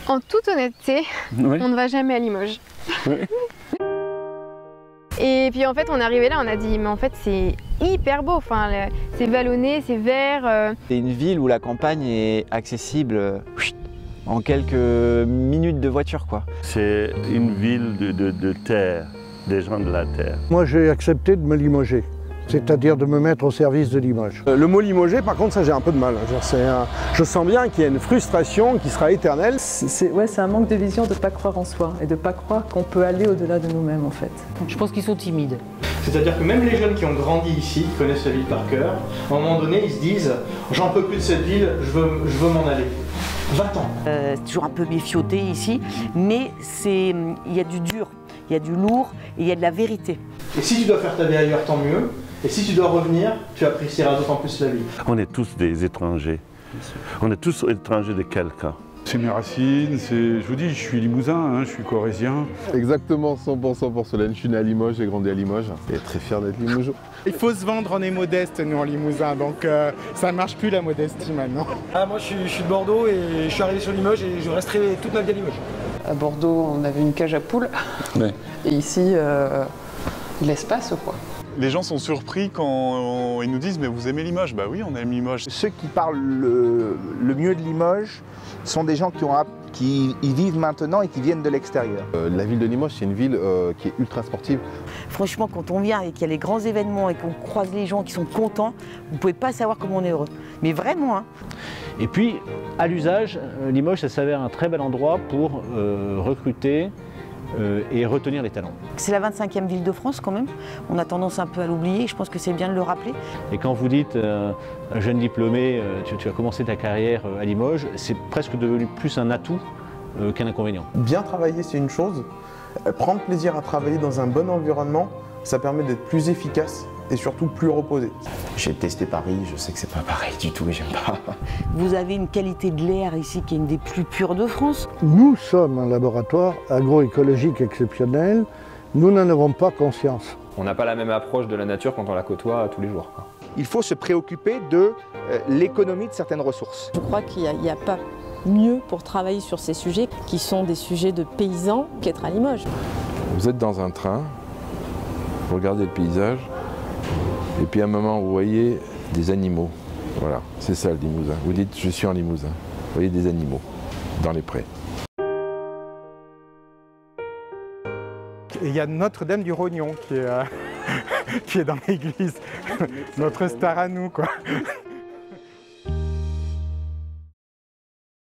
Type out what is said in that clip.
En toute honnêteté, Oui. on ne va jamais à Limoges. Oui. Et puis en fait, on est arrivé là, on a dit, mais en fait, c'est hyper beau. Enfin, c'est vallonné, c'est vert. C'est une ville où la campagne est accessible en quelques minutes de voiture, quoi. C'est une ville de terre, des gens de la terre. Moi, j'ai accepté de me limoger, c'est-à-dire de me mettre au service de Limoges. Le mot limogé, par contre, ça j'ai un peu de mal. Je sens bien qu'il y a une frustration qui sera éternelle. C'est un manque de vision de ne pas croire en soi et de ne pas croire qu'on peut aller au-delà de nous-mêmes en fait. Je pense qu'ils sont timides. C'est-à-dire que même les jeunes qui ont grandi ici, qui connaissent la ville par cœur, à un moment donné, ils se disent « j'en peux plus de cette ville, je veux m'en aller ». Va-t'en. C'est toujours un peu méfioté ici, mais il y a du dur, il y a du lourd et il y a de la vérité. Et si tu dois faire ta vie ailleurs, tant mieux. Et si tu dois revenir, tu apprécieras d'autant plus la vie. On est tous des étrangers. On est tous étrangers de quelqu'un. C'est mes racines, je vous dis, je suis limousin, hein, je suis corrézien. Exactement 100% porcelaine, je suis né à Limoges, j'ai grandi à Limoges et très fier d'être limogeois. Il faut se vendre, on est modeste nous en Limousin, donc ça ne marche plus la modestie maintenant. Moi je suis de Bordeaux et je suis arrivé sur Limoges et je resterai toute ma vie à Limoges. À Bordeaux, on avait une cage à poules. Ouais. Et ici, de l'espace quoi. Les gens sont surpris quand ils nous disent « mais vous aimez Limoges ?» Bah oui, on aime Limoges. Ceux qui parlent le mieux de Limoges sont des gens qui y vivent maintenant et qui viennent de l'extérieur. La ville de Limoges, c'est une ville qui est ultra sportive. Franchement, quand on vient et qu'il y a les grands événements et qu'on croise les gens qui sont contents, vous ne pouvez pas savoir comment on est heureux. Mais vraiment, hein. Et puis, à l'usage, Limoges, ça s'avère un très bel endroit pour recruter et retenir les talents. C'est la 25e ville de France quand même, on a tendance un peu à l'oublier, je pense que c'est bien de le rappeler. Et quand vous dites un jeune diplômé, tu as commencé ta carrière à Limoges, c'est presque devenu plus un atout qu'un inconvénient. Bien travailler, c'est une chose. Prendre plaisir à travailler dans un bon environnement, ça permet d'être plus efficace et surtout plus reposé. J'ai testé Paris, je sais que c'est pas pareil du tout et j'aime pas. Vous avez une qualité de l'air ici qui est une des plus pures de France. Nous sommes un laboratoire agroécologique exceptionnel, nous n'en avons pas conscience. On n'a pas la même approche de la nature quand on la côtoie tous les jours. Il faut se préoccuper de l'économie de certaines ressources. Je crois qu'il n'y a pas mieux pour travailler sur ces sujets qui sont des sujets de paysans qu'être à Limoges. Vous êtes dans un train, vous regardez le paysage, et puis à un moment vous voyez des animaux. Voilà, c'est ça le Limousin. Vous dites je suis en Limousin. Vous voyez des animaux dans les prés. Et il y a Notre-Dame du Rognon qui est dans l'église, notre star à nous quoi.